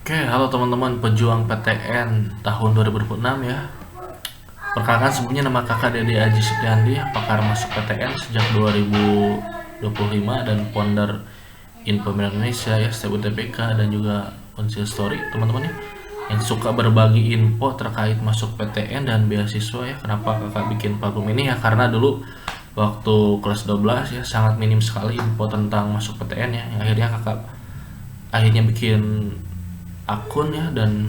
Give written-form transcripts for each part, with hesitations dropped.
Oke, halo teman-teman pejuang PTN tahun 2026 ya. Perkenalkan sebelumnya nama kakak Dede Aji Supriyandi, pakar masuk PTN sejak 2025 dan founder Infomer Indonesia ya, Step UTBK dan juga Konsil Story teman-teman ya. Yang suka berbagi info terkait masuk PTN dan beasiswa ya. Kenapa kakak bikin platform ini ya? Karena dulu waktu kelas 12 ya sangat minim sekali info tentang masuk PTN ya. Yang akhirnya kakak bikin akun ya dan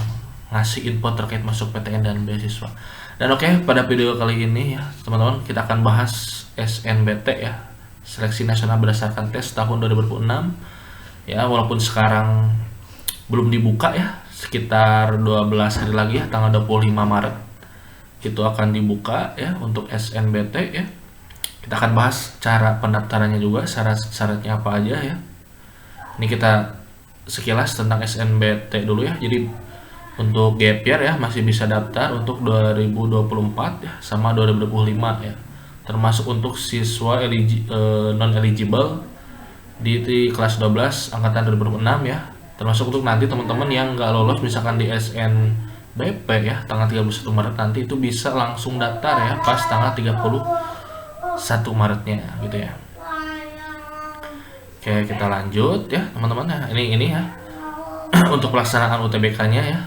ngasih info terkait masuk PTN dan beasiswa. Dan oke, pada video kali ini ya teman-teman kita akan bahas SNBT ya, Seleksi Nasional Berdasarkan Tes tahun 2026 ya. Walaupun sekarang belum dibuka ya, sekitar 12 hari lagi ya, tanggal 25 Maret itu akan dibuka ya untuk SNBT ya. Kita akan bahas cara pendaftarannya juga, syarat-syaratnya apa aja ya. Ini kita sekilas tentang SNBT dulu ya. Jadi untuk gap year ya masih bisa daftar untuk 2024 ya sama 2025 ya. Termasuk untuk siswa non eligible di kelas 12 angkatan 2006 ya. Termasuk untuk nanti teman-teman yang nggak lolos misalkan di SNBP ya tanggal 31 Maret nanti itu bisa langsung daftar ya pas tanggal 31 Maretnya gitu ya. Oke, kita lanjut ya teman-teman ya. Ini ya untuk pelaksanaan UTBK-nya ya.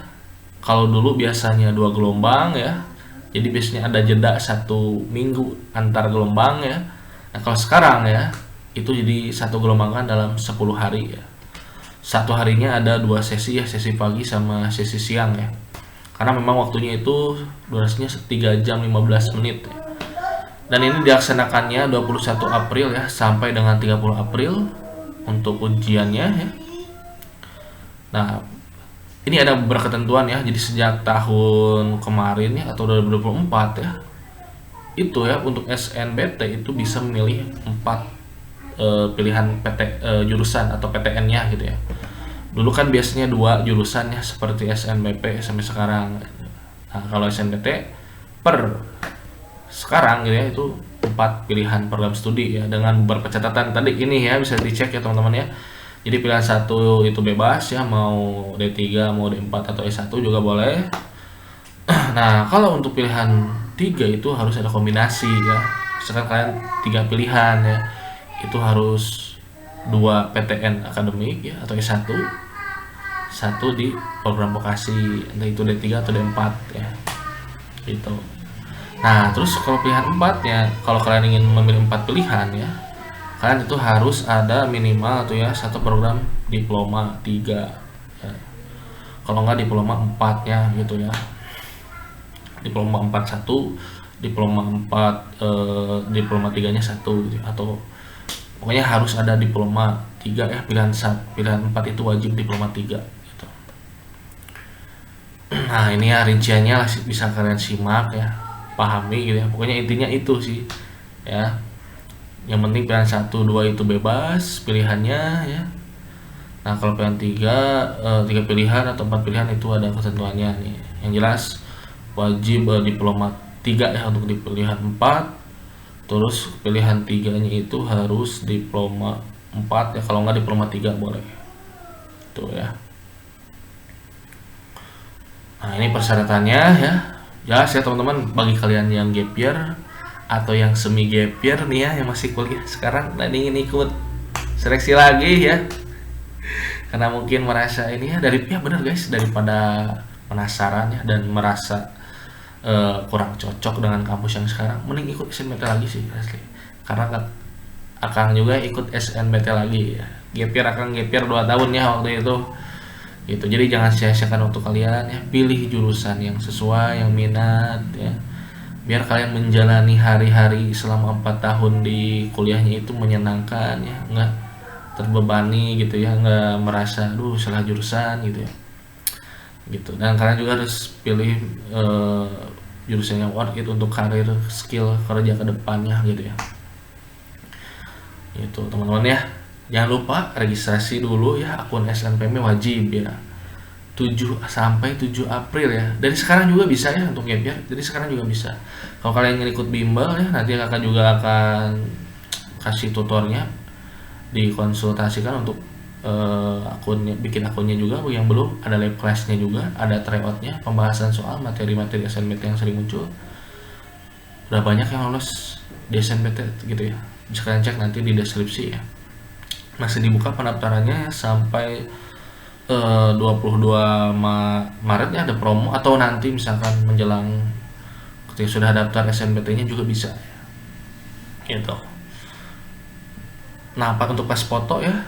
Kalau dulu biasanya 2 gelombang ya. Jadi biasanya ada jeda 1 minggu antar gelombang ya. Nah, kalau sekarang ya itu jadi 1 gelombang kan dalam 10 hari ya. Satu harinya ada 2 sesi ya, sesi pagi sama sesi siang ya. Karena memang waktunya itu durasinya 3 jam 15 menit ya. Dan ini dilaksanakannya 21 April ya sampai dengan 30 April untuk ujiannya ya. Nah, ini ada beberapa ketentuan ya. Jadi sejak tahun kemarin ya atau 2024 ya. Itu ya untuk SNBT itu bisa memilih 4 pilihan jurusan atau PTN-nya gitu ya. Dulu kan biasanya 2 jurusan ya seperti SNBP sampai sekarang. Nah, kalau SNBT per sekarang gitu ya itu 4 pilihan program studi ya dengan beberapa catatan tadi ini ya bisa dicek ya teman-teman ya. Jadi pilihan 1 itu bebas ya, mau D3 mau D4 atau S1 juga boleh. Nah, kalau untuk pilihan 3 itu harus ada kombinasi ya. Misalkan kalian 3 pilihan ya, itu harus 2 PTN akademik ya atau S1, 1 di program vokasi, entah itu D3 atau D4 ya. Gitu. Nah, terus kalau pilihan 4-nya, kalau kalian ingin memilih 4 pilihan ya, kalian itu harus ada minimal tuh ya 1 program diploma 3 ya. Kalau enggak diploma 4-nya gitu ya. Diploma 4 1, diploma 4 diploma 3-nya 1 gitu ya. Atau pokoknya harus ada diploma 3 ya, pilihan 4 itu wajib diploma 3 gitu. Nah, ini ya rinciannya bisa kalian simak ya, pahami gitu ya. Pokoknya intinya itu sih ya. Yang penting pilihan 1, 2 itu bebas pilihannya ya. Nah, kalau pilihan 3 pilihan atau 4 pilihan itu ada ketentuannya nih. Yang jelas wajib diploma 3 ya untuk di pilihan 4. Terus pilihan 3-nya itu harus diploma 4 ya, kalau nggak diploma 3 boleh. Tuh ya. Nah, ini persyaratannya ya. Jelas ya teman-teman, bagi kalian yang gap year atau yang semi gap year nih ya, yang masih kuliah sekarang dan ingin ikut seleksi lagi ya. Karena mungkin merasa ini ya benar guys, daripada penasaran ya dan merasa kurang cocok dengan kampus yang sekarang, mending ikut SNBT lagi sih asli. Karena Akang juga ikut SNBT lagi ya. Gap year Akang gap year 2 tahun ya waktu itu. Gitu. Jadi jangan sia-siakan waktu kalian ya, pilih jurusan yang sesuai, yang minat ya. Biar kalian menjalani hari-hari selama 4 tahun di kuliahnya itu menyenangkan ya, nggak terbebani gitu ya, nggak merasa aduh salah jurusan gitu ya. Gitu. Dan kalian juga harus pilih jurusan yang worth it untuk karir, skill kerja ke depannya gitu ya. Itu teman-teman ya. Jangan lupa registrasi dulu ya, akun SNPM wajib ya. 7 sampai 7 April ya. Dari sekarang juga bisa ya untuk gap year. Jadi sekarang juga bisa. Kalau kalian ingin ikut bimbel ya, nanti kakak juga akan kasih tutornya, dikonsultasikan untuk akunnya, bikin akunnya juga. Bagi yang belum, ada live classnya juga, ada tryoutnya, pembahasan soal materi-materi SNBT yang sering muncul. Udah banyak yang lolos di SNBT gitu ya, bisa kalian cek nanti di deskripsi ya. Masih dibuka pendaftarannya sampai 22 Maret ya, ada promo, atau nanti misalkan menjelang ketika sudah daftar SNBT-nya juga bisa gitu. Nah, untuk pas foto ya,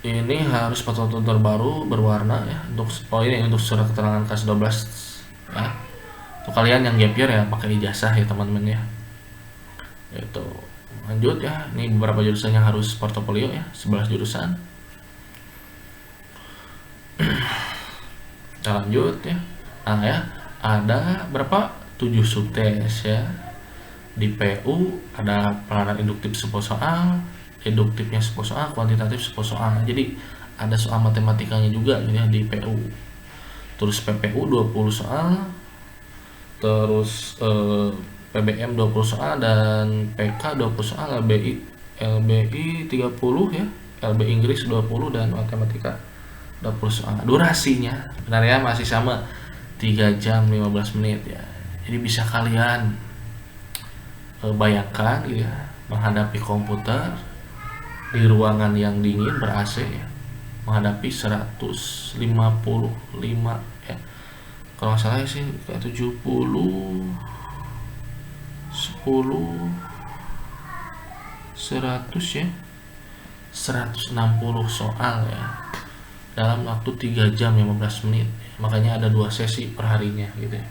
ini harus foto terbaru berwarna ya. Ini untuk surat keterangan kelas 12 ya. Untuk kalian yang gap year ya pakai ijazah ya teman-teman ya. Itu lanjut ya, ini beberapa jurusan yang harus portofolio ya, 11 jurusan. Kita lanjut ya. Nah ya, ada berapa? 7 subtes ya. Di PU ada pelajaran induktif 10 soal, deduktifnya 10 soal, kuantitatif 10 soal. Jadi ada soal matematikanya juga gitu ya di PU. Terus PPU 20 soal. Terus PBM 20 soal dan PK 20 soal, LBI 30 ya, LB Inggris 20 dan matematika 20 soal. Durasinya benar ya masih sama 3 jam 15 menit ya. Jadi bisa kalian bayangkan ya, menghadapi komputer di ruangan yang dingin ber-AC ya, menghadapi 155 ya. Kalau nggak salah sih kayak 70 10 100 ya, 160 soal ya dalam waktu 3 jam 15 menit. Makanya ada 2 sesi per harinya gitu ya.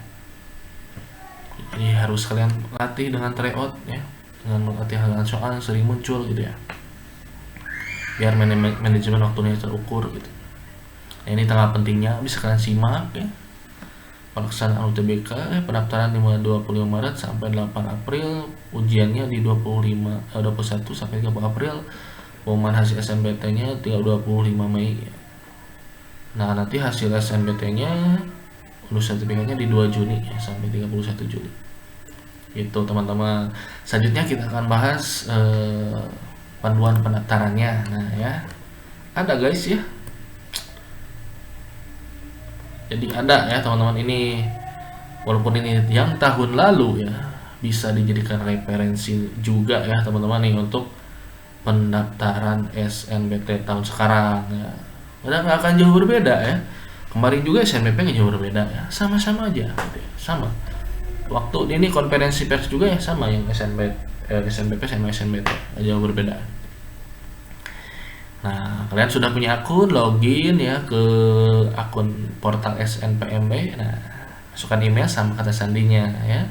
Jadi harus kalian latih dengan tryout ya, dengan latihan soal yang sering muncul gitu ya, biar manajemen waktunya terukur gitu. Nah, ini tanggal pentingnya bisa kalian simak ya. Pelaksanaan UTBK pendaftaran dimulai 25 Maret sampai 8 April, ujiannya di 21 sampai 30 April, pengumuman hasil SNBT-nya 25 Mei. Nah, nanti hasil SNBT-nya lulus sertifikatnya di 2 Juni ya, sampai 31 Juli. Itu teman-teman. Selanjutnya kita akan bahas panduan pendaftarannya. Nah, ya. Ada guys ya. Jadi ada ya teman-teman, ini walaupun ini yang tahun lalu ya, bisa dijadikan referensi juga ya teman-teman nih untuk pendaftaran SNBT tahun sekarang ya. Padahal nggak akan jauh berbeda ya. Kemarin juga SNBP nggak jauh berbeda ya, sama-sama aja gitu ya, sama. Waktu ini konferensi pers juga ya sama, yang SNBP sama SNBT nggak jauh berbeda. Nah, kalian sudah punya akun, login ya ke akun portal SNPMB. Nah, masukkan email sama kata sandinya ya.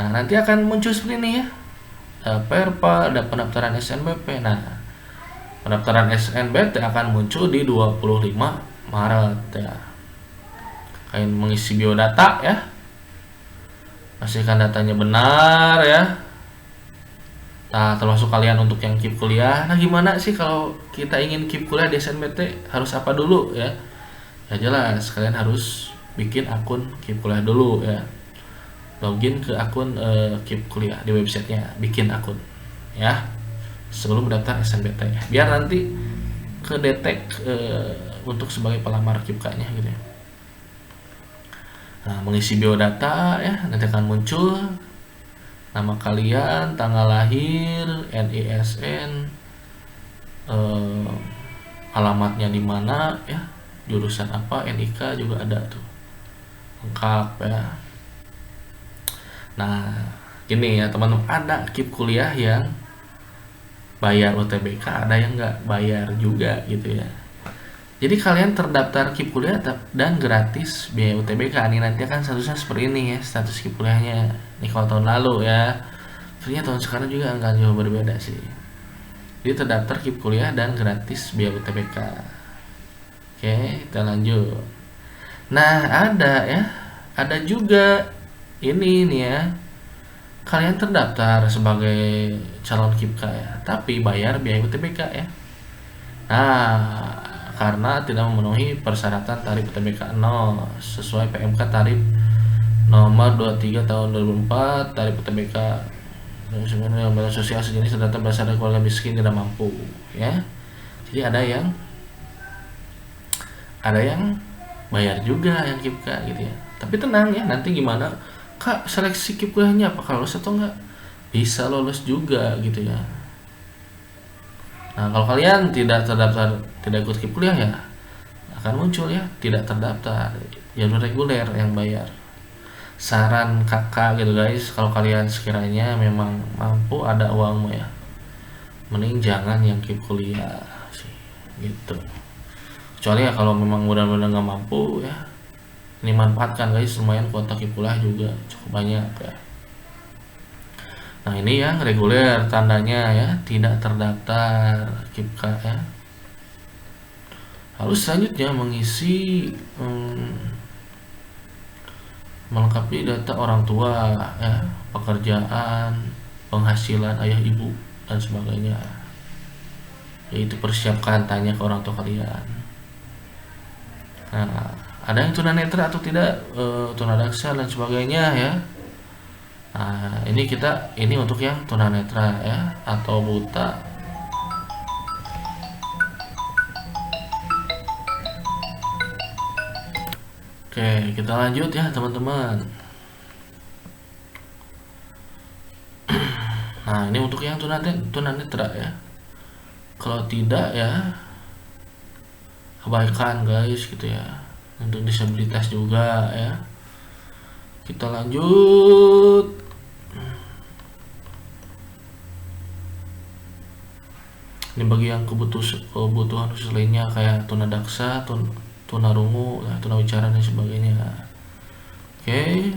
Nah, nanti akan muncul seperti ini ya. Perpa, ada pendaftaran SNBP. Nah, pendaftaran SNBT akan muncul di 25 Maret ya. Kalian mengisi biodata ya. Pastikan datanya benar ya. Nah, termasuk kalian untuk yang keep kuliah. Nah, gimana sih kalau kita ingin keep kuliah di SNBT, harus apa dulu ya? Ya jelas, kalian harus bikin akun keep kuliah dulu ya. Login ke akun keep kuliah di websitenya, bikin akun ya sebelum daftar SNBT ya. Biar nanti kedetek untuk sebagai pelamar KIPK-nya gitu ya. Nah, mengisi biodata ya, nanti akan muncul nama kalian, tanggal lahir, NISN, alamatnya di mana ya, jurusan apa, NIK juga ada tuh, lengkap ya. Nah, gini ya teman-teman, ada KIP kuliah yang bayar UTBK, ada yang nggak bayar juga gitu ya. Jadi kalian terdaftar KIP kuliah dan gratis biaya UTBK. Ini nanti akan statusnya seperti ini ya, status KIP kuliahnya. Ini kalau tahun lalu ya, sebenarnya tahun sekarang juga nggak jauh berbeda sih. Jadi terdaftar KIP kuliah dan gratis biaya UTBK. Oke, kita lanjut. Nah, ada juga ini nih ya. Kalian terdaftar sebagai calon KIPK ya, tapi bayar biaya UTBK ya. Nah, karena tidak memenuhi persyaratan tarif UTBK 0 sesuai PMK tarif nomor 23 tahun 2004, tarif UTBK sebenarnya sosial sejenis terdata berasal dari keluarga miskin tidak mampu ya. Jadi ada yang bayar juga yang KIPKA gitu ya. Tapi tenang ya, nanti gimana Kak seleksi KIP kuliahnya apakah lolos atau enggak? Bisa lolos juga gitu ya. Nah kalau kalian tidak terdaftar, tidak ikut KIP kuliah ya akan muncul ya tidak terdaftar, jalur reguler yang bayar. Saran kakak gitu guys, kalau kalian sekiranya memang mampu ada uangmu ya, mending jangan yang KIP kuliah sih gitu. Kecuali ya kalau memang benar-benar nggak mampu ya, ini manfaatkan guys, lumayan kuota KIP kuliah juga cukup banyak ya. Nah ini yang reguler, tandanya ya tidak terdaftar KIPKA ya. Lalu selanjutnya mengisi melengkapi data orang tua ya, pekerjaan, penghasilan ayah ibu dan sebagainya. Yaitu persiapkan tanya ke orang tua kalian. Nah, ada yang tunanetra atau tidak, tunadaksa dan sebagainya ya. Nah, ini untuk yang tunanetra ya atau buta. Oke, kita lanjut ya teman-teman. Nah, ini untuk yang tunanetra ya. Kalau tidak ya abaikan guys gitu ya. Untuk disabilitas juga ya. Kita lanjut. Ini bagi yang kebutuhan khusus lainnya kayak tunadaksa, tunarungu, tunawicara dan sebagainya. Oke.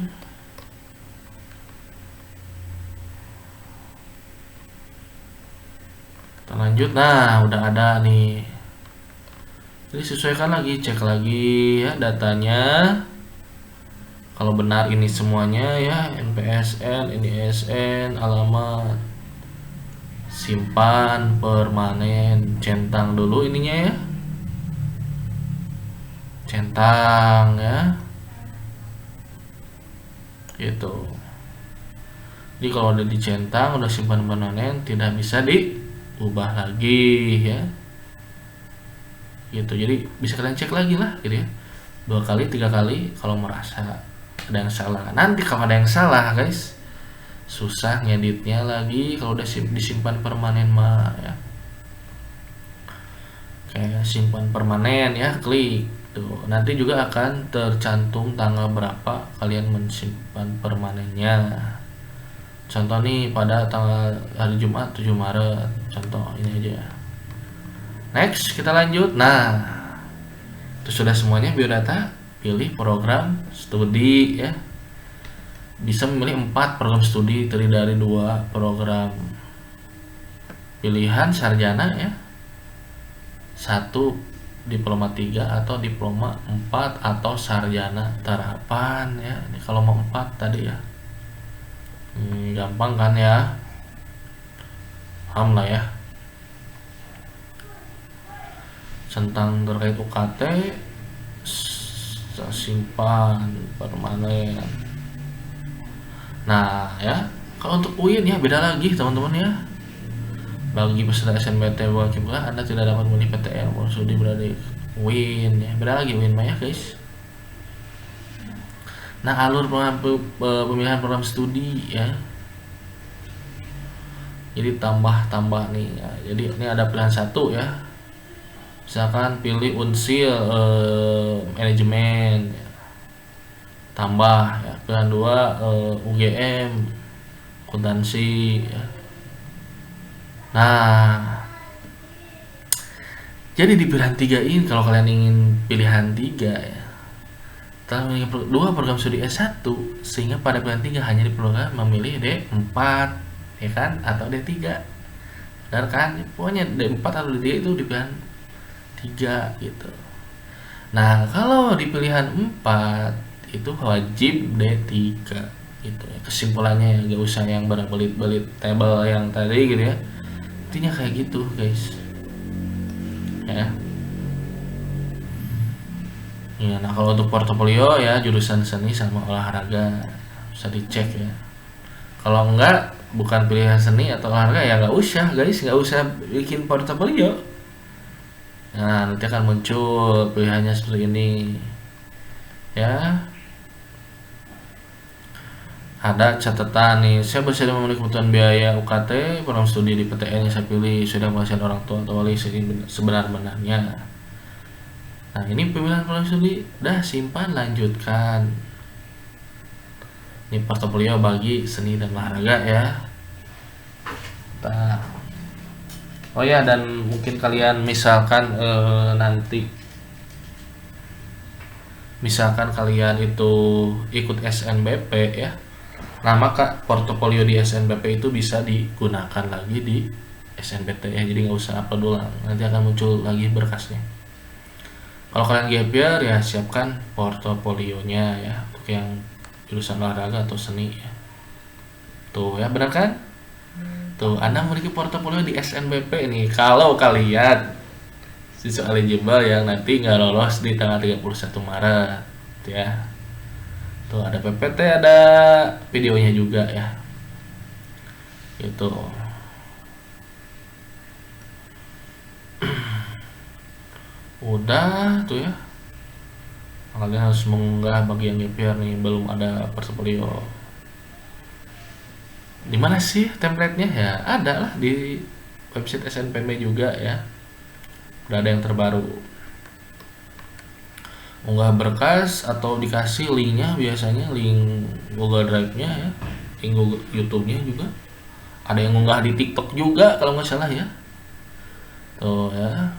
Kita lanjut. Nah, udah ada nih. Jadi sesuaikan lagi, cek lagi ya datanya. Kalau benar ini semuanya ya, NPSN, NISN, alamat, simpan permanen, centang dulu ininya ya, centang ya, gitu. Jadi kalau udah dicentang, udah simpan permanen, tidak bisa diubah lagi ya, gitu. Jadi bisa kalian cek lagi lah gitu ya, 2 kali 3 kali kalau merasa ada yang salah. Nanti kalau ada yang salah guys, susah ngeditnya lagi kalau udah disimpan permanen mah ya. Kayak simpan permanen ya, klik tuh. Nanti juga akan tercantum tanggal berapa kalian mensimpan permanennya. Contoh nih pada tanggal hari Jumat 7 Maret. Contoh ini aja. Next, kita lanjut. Nah, itu sudah semuanya biodata. Pilih program studi ya. Bisa memilih 4 program studi terdiri dari 2 program pilihan sarjana ya, 1 diploma 3 atau diploma 4 atau sarjana terapan ya. Ini kalau mau 4 tadi ya, gampang kan ya, paham lah ya. Tentang terkait UKT, simpan permanen. Nah ya, kalau untuk UIN ya beda lagi teman-teman ya. Bagi peserta SNMPTN wajibkah Anda tidak dapat memilih PTN studi berada di UIN ya, beda lagi UIN mah ya guys. Nah, alur pemilihan program studi ya, jadi tambah nih ya. Jadi ini ada pilihan 1 ya, misalkan pilih unsil manajemen ya, tambah ya. Pilihan 2 UGM akuntansi ya. Nah, jadi di pilihan 3 ini kalau kalian ingin pilihan 3 ya, telah memiliki 2 program studi S1, sehingga pada pilihan 3 hanya diperlukan memilih D4 ya kan, atau D3. Benar kan? Pokoknya D4 atau D3 itu di pilihan 3 gitu. Nah, kalau di pilihan 4 itu wajib D3 gitu ya. Kesimpulannya ya, gak usah yang berbelit-belit table yang tadi gitu ya. Intinya kayak gitu guys ya. Ya, nah kalau untuk portofolio ya, jurusan seni sama olahraga bisa dicek ya. Kalau enggak, bukan pilihan seni atau olahraga ya nggak usah guys, nggak usah bikin portofolio Nah, nanti akan muncul pilihannya seperti ini. Ya. Ada catatan nih, saya bersedia memenuhi kebutuhan biaya UKT program studi di PTN yang saya pilih, sudah menghasilkan orang tua atau wali sebenar-benarnya. Nah, ini pemilihan program studi, dah simpan, lanjutkan. Ini portofolio bagi seni dan olahraga ya. Nah. Oh ya, dan mungkin kalian misalkan nanti misalkan kalian itu ikut SNBP ya. Nah, maka portofolio di SNBP itu bisa digunakan lagi di SNPT ya. Jadi nggak usah upload ulang, nanti akan muncul lagi berkasnya. Kalau kalian gap year ya siapkan portofolionya ya untuk yang jurusan olahraga atau seni ya. Tuh ya, benar kan? Tuh, Anda memiliki portofolio di SNBP ini. Kalau kalian siswa eligible yang nanti nggak lolos di tanggal 31 Maret ya. Tuh ada PPT, ada videonya juga ya. Gitu. Udah tuh ya. Kalian harus mengunggah bagian gap year nih, belum ada portofolio. Di mana sih template-nya ya? Ada lah di website SNPB juga ya. Udah ada yang terbaru. Unggah berkas atau dikasih linknya, biasanya link Google Drive-nya ya, link Google YouTube-nya juga. Ada yang unggah di TikTok juga kalau nggak salah ya. Tuh ya.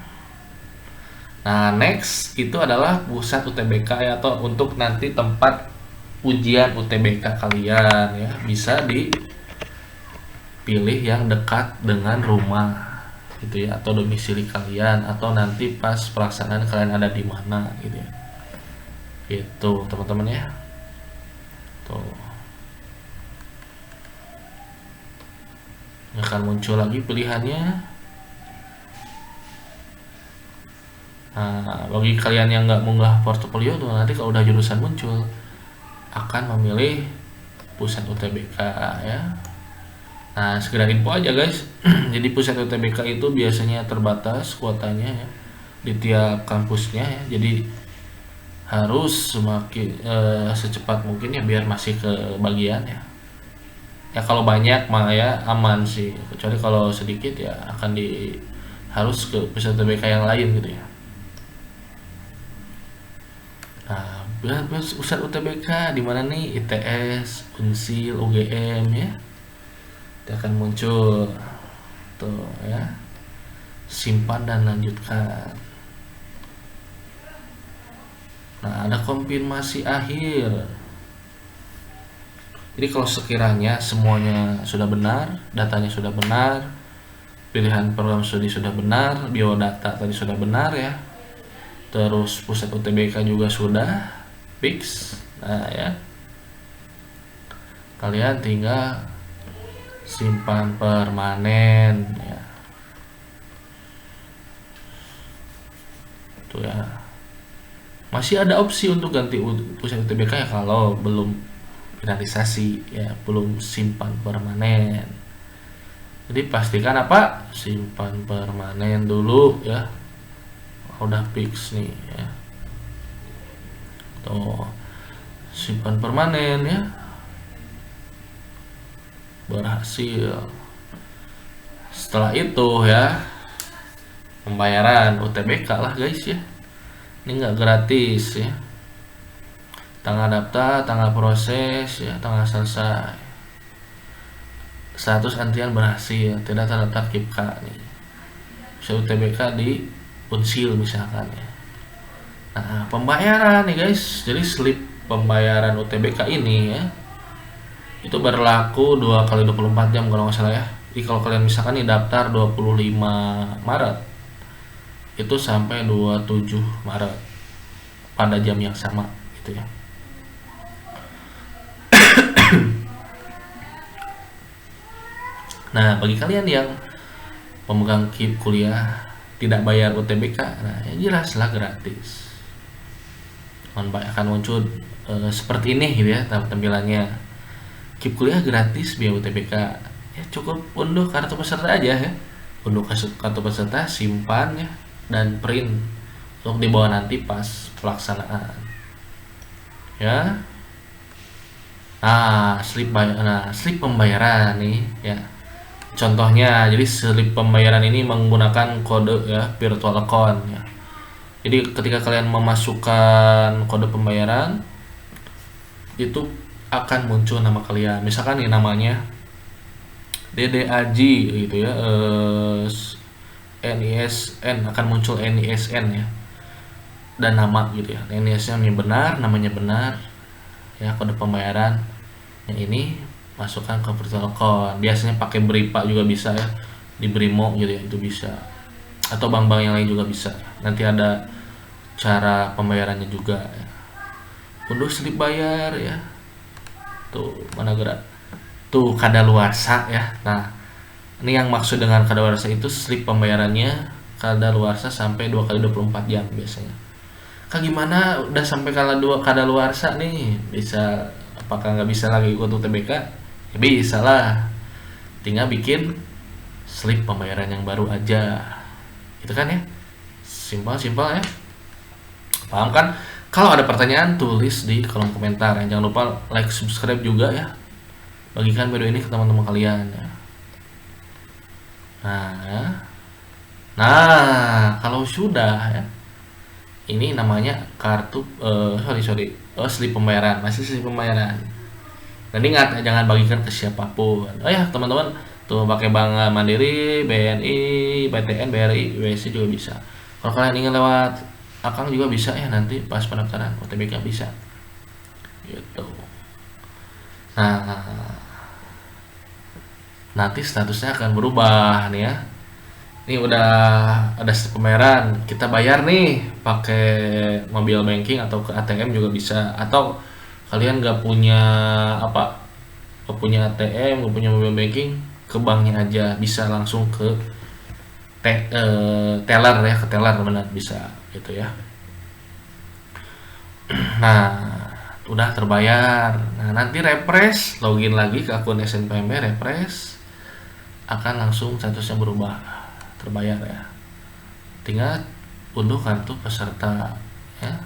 Nah, next itu adalah pusat UTBK ya, atau untuk nanti tempat ujian UTBK kalian ya, bisa dipilih yang dekat dengan rumah gitu ya, atau domisili kalian, atau nanti pas pelaksanaan kalian ada di mana gitu ya. Itu teman-teman ya. Tuh. Akan muncul lagi pilihannya. Nah, bagi kalian yang nggak mengunggah portofolio tuh, nanti kalau udah jurusan muncul akan memilih pusat UTBK ya. Nah, sekedar info aja guys. Jadi pusat UTBK itu biasanya terbatas kuotanya ya di tiap kampusnya ya. Jadi harus semakin secepat mungkin ya, biar masih kebagian ya. Ya kalau banyak mah ya aman sih, kecuali kalau sedikit ya akan harus ke pusat UTBK yang lain gitu ya. Nah, pusat UTBK di mana nih? ITS, Unsil, UGM ya. Dia akan muncul tuh ya. Simpan dan lanjutkan. Nah, ada konfirmasi akhir. Jadi kalau sekiranya semuanya sudah benar, datanya sudah benar, pilihan program studi sudah benar, biodata tadi sudah benar ya, terus pusat UTBK juga sudah fix. Nah ya, kalian tinggal simpan permanen ya. Tuh ya. Masih ada opsi untuk ganti pusat UTBK ya kalau belum finalisasi ya, belum simpan permanen. Jadi pastikan apa? Simpan permanen dulu ya. Udah fix nih ya. Tuh. Simpan permanen ya. Berhasil. Setelah itu ya, pembayaran UTBK lah guys ya. Ini nggak gratis ya. Tanggal daftar, tanggal proses ya, tanggal selesai. Status antrian berhasil, tidak terdaftar KIPK nih. Bisa UTBK di Unsil misalkan ya. Nah, pembayaran nih guys. Jadi slip pembayaran UTBK ini ya, itu berlaku 2 kali 24 jam kalau nggak salah ya. Jadi kalau kalian misalkan nih daftar 25 Maret, itu sampai 27 Maret pada jam yang sama gitu ya. Nah, bagi kalian yang pemegang KIP kuliah tidak bayar UTBK, nah ya jelaslah gratis. Akan muncul seperti ini gitu ya tampilannya. KIP kuliah gratis biaya UTBK. Ya cukup unduh kartu peserta aja ya. Unduh kartu peserta, simpan ya. dan print untuk dibawa nanti pas pelaksanaan ya. Slip pembayaran nih ya. Contohnya, jadi slip pembayaran ini menggunakan kode ya, virtual account ya. Jadi ketika kalian memasukkan kode pembayaran, itu akan muncul nama kalian. Misalkan nih namanya Dede Aji gitu ya, NISN akan muncul NISN ya, dan nama gitu ya. NISN-nya benar, namanya benar ya, kode pembayaran yang ini masukkan ke virtual account. Biasanya pakai Bripa juga bisa ya, di Brimo gitu ya, itu bisa, atau bank-bank yang lain juga bisa. Nanti ada cara pembayarannya juga ya. Unduh slip bayar ya, tuh mana gerak tuh, kadaluarsa ya. Nah ini yang maksud dengan kadaluarsa itu slip pembayarannya kadaluarsa sampai 2 kali 24 jam biasanya. Gimana udah sampai kadaluarsa nih, bisa apakah nggak bisa lagi ikut UTBK? Ya bisa lah, tinggal bikin slip pembayaran yang baru aja, itu kan ya, simpel ya. Paham kan? Kalau ada pertanyaan tulis di kolom komentar. Jangan lupa like, subscribe juga ya, bagikan video ini ke teman-teman kalian ya. Nah kalau sudah ya, ini namanya kartu slip pembayaran, masih slip pembayaran. Dan ingat, jangan bagikan ke siapapun. Oh ya teman-teman, tuh pakai Bank Mandiri, BNI, BTN, BRI, BSI juga bisa. Kalau kalian ingin lewat Akang juga bisa ya, nanti pas pendaftaran UTBK bisa gitu. Nah nanti statusnya akan berubah nih ya. Ini udah ada slip pembayaran, kita bayar nih pakai mobile banking atau ke ATM juga bisa. Atau kalian nggak punya ATM, nggak punya mobile banking, ke banknya aja bisa, langsung ke teller ya, ke teller benar bisa gitu ya. Nah udah terbayar, nah nanti refresh, login lagi ke akun SNPMB, refresh, akan langsung statusnya berubah, terbayar ya. Tinggal unduh kartu peserta ya.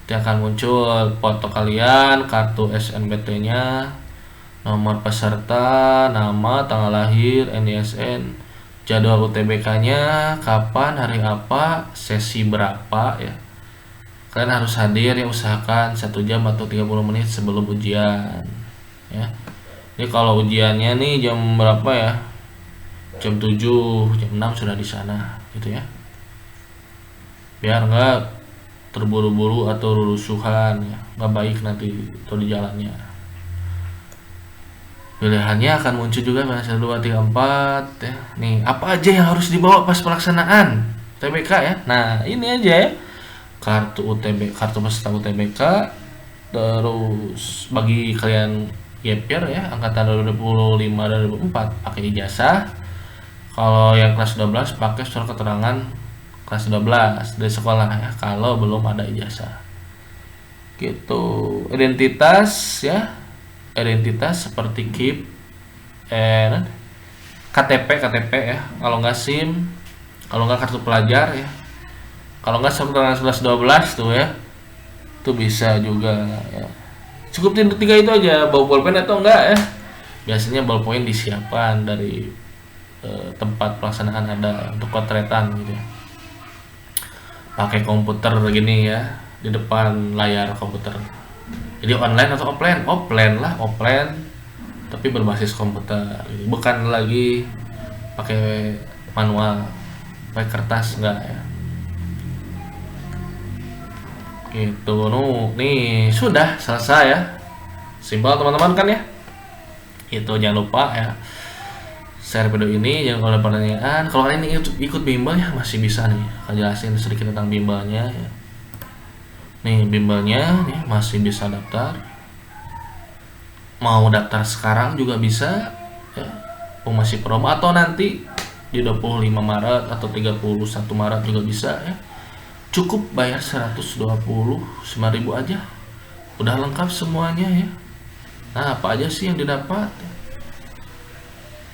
Nanti akan muncul foto kalian, kartu SNBT-nya, nomor peserta, nama, tanggal lahir, NISN, jadwal UTBK-nya, kapan, hari apa, sesi berapa ya. Kalian harus hadir ya, usahakan 1 jam atau 30 menit sebelum ujian ya. Ini kalau ujiannya nih jam berapa ya? Jam 7, jam 6 sudah di sana gitu ya. Biar nggak terburu-buru atau rusuhan ya, nggak baik nanti atau di jalannya. Pilihannya akan muncul juga 1, 2, 3, 4 ya. Nih apa aja yang harus dibawa pas pelaksanaan UTBK ya. Nah ini aja ya, kartu peserta UTBK. Terus bagi kalian gapir ya, angkatan 2005 dan 2004 pakai ijazah. Kalau yang kelas 12 pakai surat keterangan kelas 12 dari sekolah ya, kalau belum ada ijazah gitu. Identitas ya, identitas seperti KIP, KTP ya, kalau nggak SIM, kalau nggak kartu pelajar ya, kalau nggak surat 11-12 tuh ya, itu bisa juga ya. Cukup 3 itu aja. Bawa bolpen atau enggak ya, biasanya ballpoint disiapkan dari tempat pelaksanaan ada untuk potretan gitu ya. Pakai komputer begini ya, di depan layar komputer. Jadi online atau offline? Offline tapi berbasis komputer gitu. Bukan lagi pakai manual, pakai kertas enggak ya. Gitu. Nih sudah selesai ya, simpel teman-teman kan ya. Itu jangan lupa ya, share video ini. Jangan, kalau ada pertanyaan, kalau kalian ingin ikut bimbel ya, masih bisa nih aku jelasin sedikit tentang bimbelnya ya. Nih bimbelnya nih, masih bisa daftar, mau daftar sekarang juga bisa ya, masih promo, atau nanti di 25 Maret atau 31 Maret juga bisa ya. Cukup bayar 129.000 aja, udah lengkap semuanya ya. Nah apa aja sih yang didapat?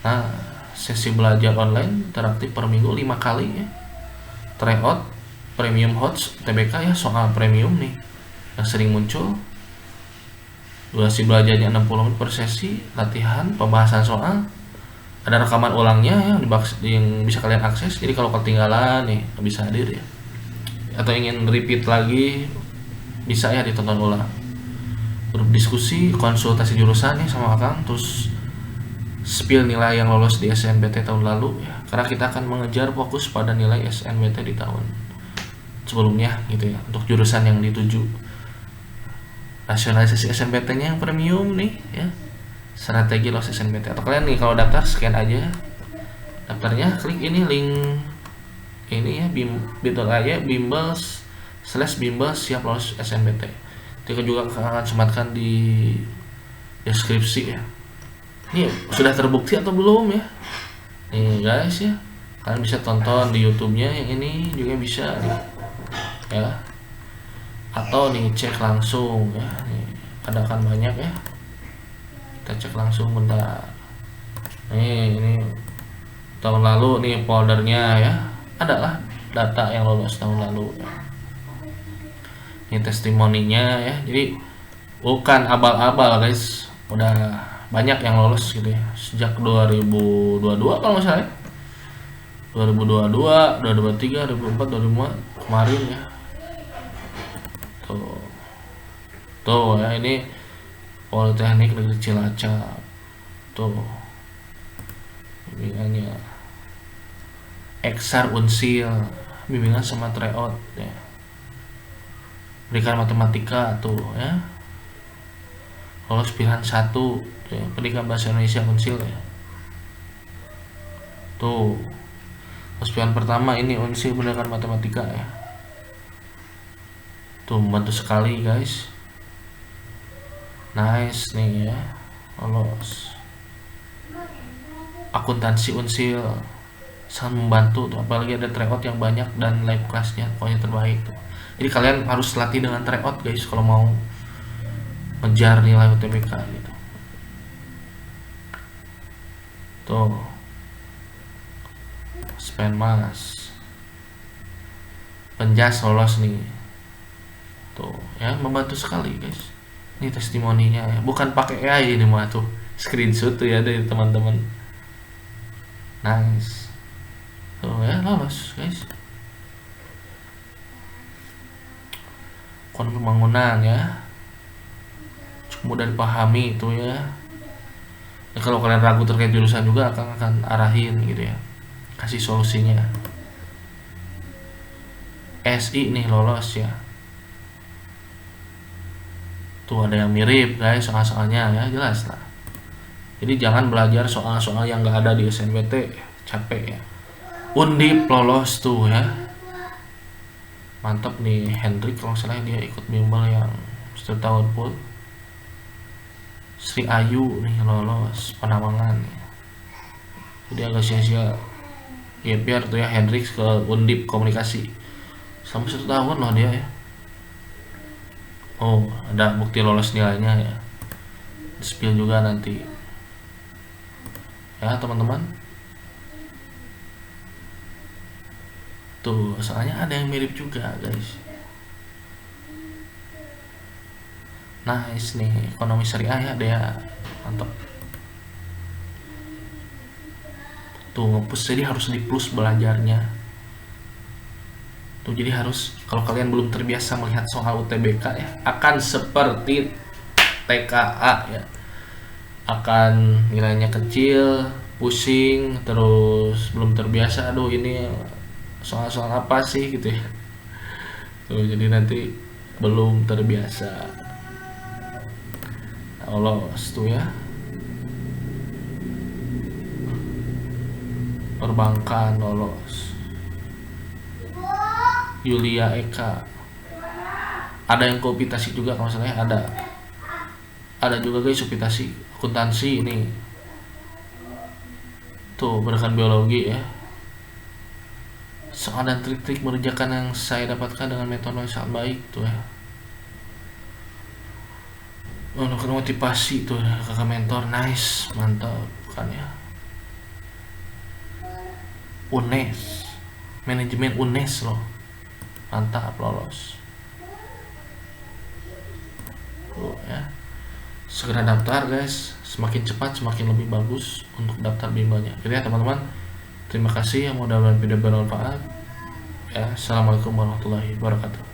Nah, sesi belajar online interaktif per minggu 5 kali ya. Tryout premium HOTS UTBK ya, soal premium nih yang sering muncul. Durasi belajarnya 60 menit per sesi, latihan, pembahasan soal, ada rekaman ulangnya ya, yang bisa kalian akses. Jadi kalau ketinggalan nih bisa hadir ya, atau ingin repeat lagi bisa ya ditonton ulang. Grup diskusi, konsultasi jurusan nih sama Akang, terus spill nilai yang lolos di SNBT tahun lalu ya, karena kita akan mengejar fokus pada nilai SNBT di tahun sebelumnya gitu ya, untuk jurusan yang dituju. Rasionalisasi SNBT-nya yang premium nih ya, strategi lolos SNBT. Atau kalian nih kalau daftar scan aja daftarnya, klik ini link ini ya, bimbel/bimbel siap lolos SNBT. Kita juga akan sematkan di deskripsi ya. Ini sudah terbukti atau belum ya? Nih guys ya, kalian bisa tonton di YouTube-nya yang ini juga bisa nih ya. Atau nih cek langsung ya. Nih ada kan banyak ya. Kita cek langsung bentar. Nih ini tahun lalu nih foldernya ya. Ada lah data yang lolos tahun lalu ya. Ini testimoninya ya. Jadi bukan abal-abal guys. Udah banyak yang lolos gitu ya, sejak 2022 kalau nggak salah ya. 2022, 2023, 2024, 2025 kemarin ya. Tuh ya, ini Politeknik Negeri Cilacap. Tuh bimbingannya Eksar Unsil, bimbingan sama tryout ya. Pendidikan matematika tuh ya. Lolos pilihan 1 ya, pendidikan bahasa Indonesia Unsil ya. Tuh. Lolos pilihan pertama ini Unsil pendidikan matematika ya. Tuh membantu sekali guys. Nice nih ya. Lolos. Akuntansi Unsil sangat membantu tuh, apalagi ada tryout yang banyak dan live classnya pokoknya terbaik tuh. Jadi kalian harus latih dengan tryout guys kalau mau ngejar nilai UTBK gitu. Tuh Spenmas Penjas lolos nih. Tuh ya, membantu sekali guys. Ini testimoninya ya, bukan pakai AI ini mah, tuh screenshot tuh ya dari teman-teman. Nice. Tuh ya, lolos guys. Kon pembangunan ya, cukup mudah dipahami itu ya. Kalau kalian ragu terkait jurusan juga akan arahin gitu ya, kasih solusinya. SI nih lolos ya. Tuh ada yang mirip guys soal-soalnya ya, jelas lah. Jadi jangan belajar soal-soal yang gak ada di SNBT, capek ya. Undip lolos tuh ya, mantap nih. Hendrik kalau salah dia ikut bimbel yang setahun full. Sri Ayu nih lolos Penawangan ya. Jadi agak sia-sia ya, biar tuh ya Hendrik ke Undip komunikasi sampai 1 tahun loh dia ya. Oh ada bukti lolos nilainya ya, spill juga nanti ya teman-teman. Tuh soalnya ada yang mirip juga guys. Nice nih, ekonomi syariah ya dia, mantap. Tuh ngepush, jadi harus di plus belajarnya. Tuh jadi harus, kalau kalian belum terbiasa melihat soal UTBK ya, akan seperti TKA ya, akan nilainya kecil, pusing, terus belum terbiasa, aduh ini soal-soal apa sih gitu ya. Tuh jadi nanti belum terbiasa. Lolos tuh ya. Perbankan lolos. Yulia Eka. Ada yang kooptasi juga kalau misalnya ada. Ada juga guys kooptasi, akuntansi ini. Tuh berdasarkan biologi ya. Soal dan trik-trik mengerjakan yang saya dapatkan dengan metode yang sangat baik tuh ya. Untuk motivasi tuh ya, kakak mentor, nice, mantap kan ya. UNES, manajemen UNES loh, mantap lolos. Tuh ya, segera daftar guys, semakin cepat semakin lebih bagus untuk daftar bimbelnya. Oke ya teman-teman, terima kasih yang mudah-mudahan video bermanfaat ya. Assalamualaikum warahmatullahi wabarakatuh.